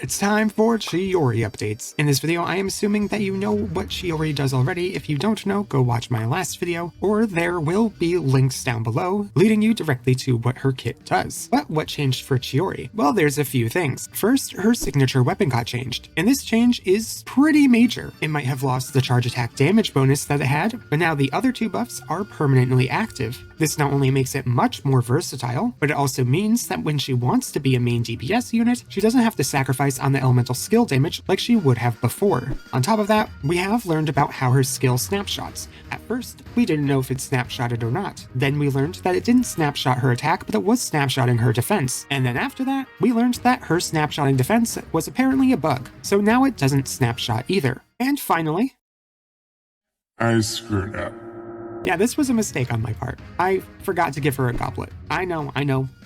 It's time for Chiori updates. In this video, I am assuming that you know what Chiori does already. If you don't know, go watch my last video, or there will be links down below leading you directly to what her kit does. But what changed for Chiori? Well, there's a few things. First, her signature weapon got changed, and this change is pretty major. It might have lost the charge attack damage bonus that it had, but now the other two buffs are permanently active. This not only makes it much more versatile, but it also means that when she wants to be a main DPS unit, she doesn't have to sacrifice on the elemental skill damage like she would have before. On top of that, we have learned about how her skill snapshots. At first, we didn't know if it snapshotted or not. Then we learned that it didn't snapshot her attack, but it was snapshotting her defense. And then after that, we learned that her snapshotting defense was apparently a bug, so now it doesn't snapshot either. And finally, I screwed up. Yeah, this was a mistake on my part. I forgot to give her a goblet. I know.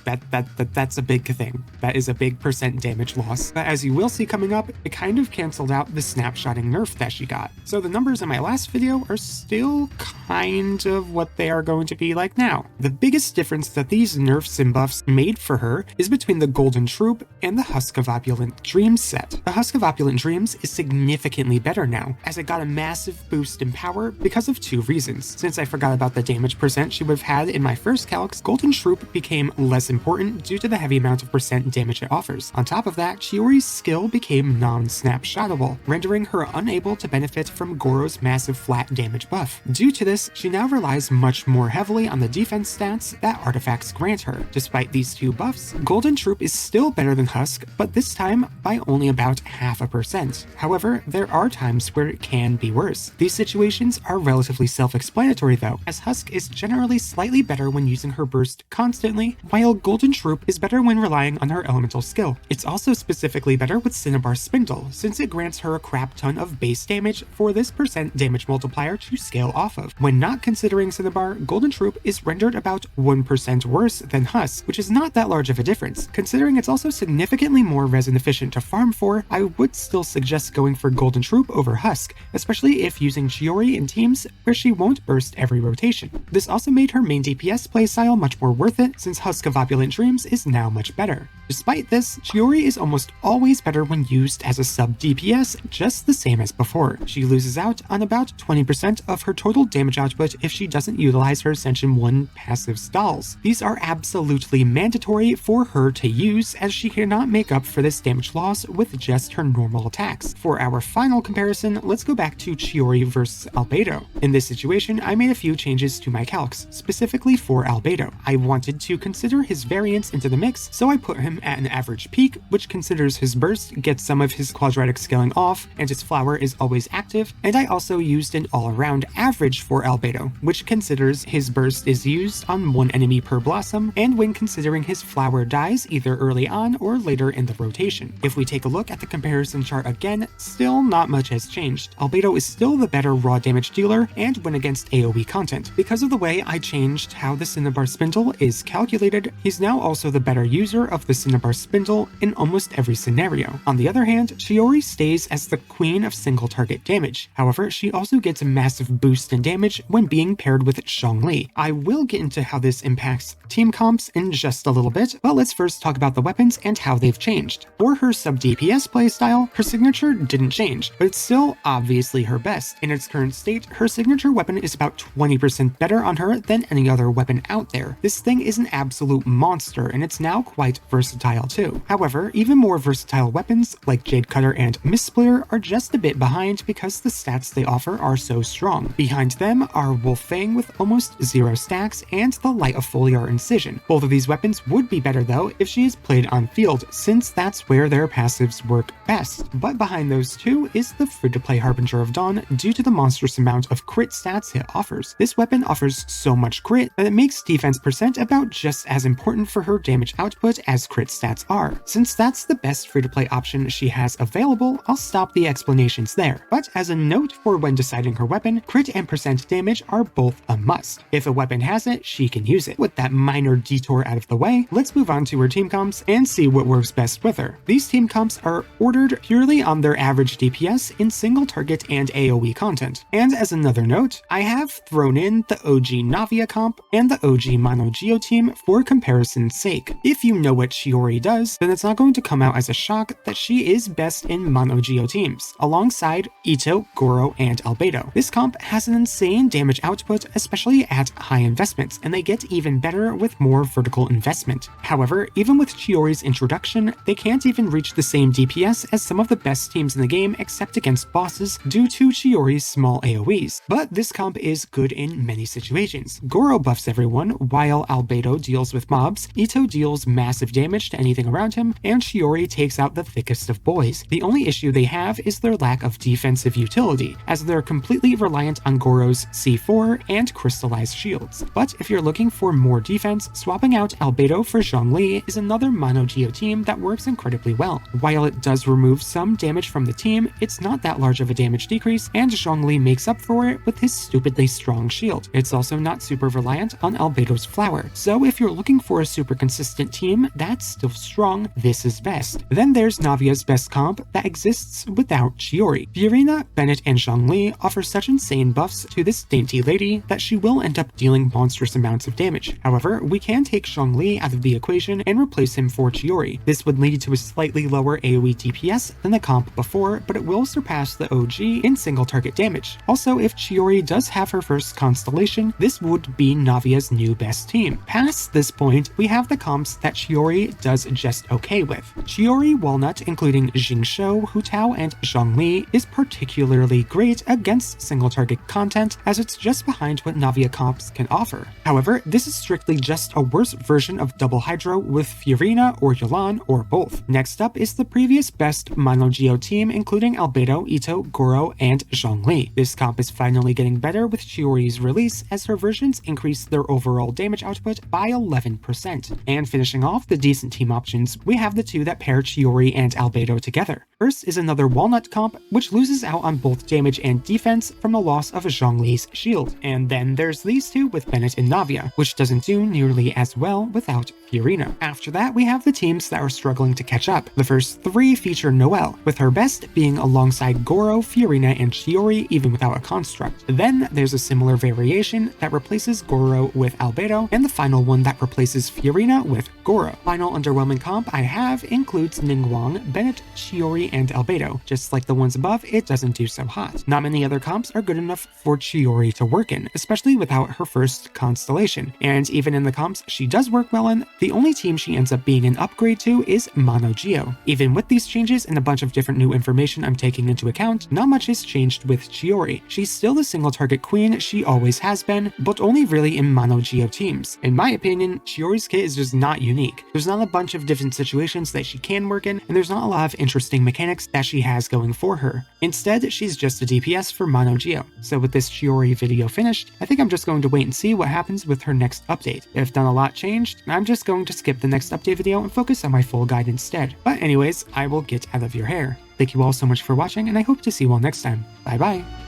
That's a big thing. That is a big percent damage loss. But as you will see coming up, it kind of canceled out the snapshotting nerf that she got. So the numbers in my last video are still kind of what they are going to be like now. The biggest difference that these nerfs and buffs made for her is between the Golden Troop and the Husk of Opulent Dreams set. The Husk of Opulent Dreams is significantly better now, as it got a massive boost in power because of two reasons. Since I forgot about the damage percent she would have had in my first Calcs, Golden Troop became less important due to the heavy amount of percent damage it offers. On top of that, Chiori's skill became non-snapshotable, rendering her unable to benefit from Goro's massive flat damage buff. Due to this, she now relies much more heavily on the defense stats that artifacts grant her. Despite these two buffs, Golden Troop is still better than Husk, but this time by only about 0.5%. However, there are times where it can be worse. These situations are relatively self-explanatory though, as Husk is generally slightly better when using her burst constantly, while Golden Troop is better when relying on her elemental skill. It's also specifically better with Cinnabar Spindle, since it grants her a crap ton of base damage for this percent damage multiplier to scale off of. When not considering Cinnabar, Golden Troop is rendered about 1% worse than Husk, which is not that large of a difference. Considering it's also significantly more resin efficient to farm for, I would still suggest going for Golden Troop over Husk, especially if using Chiori in teams where she won't burst every rotation. This also made her main DPS playstyle much more worth it, since Husk of Opulent Dreams is now much better. Despite this, Chiori is almost always better when used as a sub DPS, just the same as before. She loses out on about 20% of her total damage output if she doesn't utilize her Ascension 1 passive stalls. These are absolutely mandatory for her to use, as she cannot make up for this damage loss with just her normal attacks. For our final comparison, let's go back to Chiori versus Albedo. In this situation, I made a few changes to my calcs, specifically for Albedo. I wanted to consider his variance into the mix, so I put him at an average peak, which considers his burst, gets some of his quadratic scaling off, and his flower is always active, and I also used an all-around average for Albedo, which considers his burst is used on one enemy per blossom, and when considering his flower dies either early on or later in the rotation. If we take a look at the comparison chart again, still not much has changed. Albedo is still the better raw damage dealer, and when against AoE content. Because of the way I changed how the Cinnabar Spindle is calculated, he's now also the better user of the Cinnabar Spindle in almost every scenario. On the other hand, Chiori stays as the queen of single target damage. However, she also gets a massive boost in damage when being paired with Zhongli. I will get into how this impacts team comps in just a little bit, but let's first talk about the weapons and how they've changed. For her sub DPS playstyle, her signature didn't change, but it's still obviously her best. In its current state, her signature weapon is about 20% better on her than any other weapon out there. This thing is an absolute monster, and it's now quite versatile too. However, even more versatile weapons like Jade Cutter and Mistsplitter are just a bit behind because the stats they offer are so strong. Behind them are Wolf Fang with almost 0 stacks and the Light of Foliar Incision. Both of these weapons would be better though if she is played on field, since that's where their passives work best. But behind those two is the free-to-play Harbinger of Dawn due to the monstrous amount of crit stats it offers. This weapon offers so much crit that it makes defense percent about just as important for her damage output as crit stats are. Since that's the best free-to-play option she has available, I'll stop the explanations there. But as a note for when deciding her weapon, crit and percent damage are both a must. If a weapon has it, she can use it. With that minor detour out of the way, let's move on to her team comps and see what works best with her. These team comps are ordered purely on their average DPS in single target and AoE content. And as another note, I have thrown in the OG Navia comp and the OG Mono Geo team for comparison's sake. If you know what Chiori Chiori does, then it's not going to come out as a shock that she is best in mono Geo teams, alongside Ito, Goro, and Albedo. This comp has an insane damage output, especially at high investments, and they get even better with more vertical investment. However, even with Chiori's introduction, they can't even reach the same DPS as some of the best teams in the game except against bosses due to Chiori's small AoEs. But this comp is good in many situations. Goro buffs everyone, while Albedo deals with mobs, Ito deals massive damage to anything around him, and Chiori takes out the thickest of boys. The only issue they have is their lack of defensive utility, as they're completely reliant on Goro's C4 and crystallized shields. But if you're looking for more defense, swapping out Albedo for Zhongli is another mono Geo team that works incredibly well. While it does remove some damage from the team, it's not that large of a damage decrease, and Zhongli makes up for it with his stupidly strong shield. It's also not super reliant on Albedo's flower, so if you're looking for a super consistent team that's still strong, this is best. Then there's Navia's best comp that exists without Chiori. Fiorina, Bennett, and Zhongli offer such insane buffs to this dainty lady that she will end up dealing monstrous amounts of damage. However, we can take Zhongli out of the equation and replace him for Chiori. This would lead to a slightly lower AoE DPS than the comp before, but it will surpass the OG in single target damage. Also, if Chiori does have her first constellation, this would be Navia's new best team. Past this point, we have the comps that Chiori does just okay with. Chiori Walnut, including Jingshou, Hu Tao, and Zhongli, is particularly great against single target content, as it's just behind what Navia comps can offer. However, this is strictly just a worse version of Double Hydro with Fiorina or Yolan or both. Next up is the previous best mono Geo team, including Albedo, Ito, Goro, and Zhongli. This comp is finally getting better with Chiori's release, as her versions increase their overall damage output by 11%. And finishing off the decent team options, we have the two that pair Chiori and Albedo together. First is another Walnut comp, which loses out on both damage and defense from the loss of Zhongli's shield. And then there's these two with Bennett and Navia, which doesn't do nearly as well without Fiorina. After that, we have the teams that are struggling to catch up. The first three feature Noelle, with her best being alongside Goro, Fiorina, and Chiori even without a construct. Then there's a similar variation that replaces Goro with Albedo, and the final one that replaces Fiorina with Goro. Final underwhelming comp I have includes Ningguang, Bennett, Chiori, and Albedo. Just like the ones above, it doesn't do so hot. Not many other comps are good enough for Chiori to work in, especially without her first constellation. And even in the comps she does work well in, the only team she ends up being an upgrade to is Mono Geo. Even with these changes and a bunch of different new information I'm taking into account, not much has changed with Chiori. She's still the single target queen she always has been, but only really in Mono Geo teams. In my opinion, Chiori's kit is just not unique. There's not a bunch of different situations that she can work in, and there's not a lot of interesting mechanics that she has going for her. Instead, she's just a DPS for Mono Geo. So with this Chiori video finished, I think I'm just going to wait and see what happens with her next update. If not a lot changed, I'm just going to skip the next update video and focus on my full guide instead. But anyways, I will get out of your hair. Thank you all so much for watching, and I hope to see you all next time. Bye bye!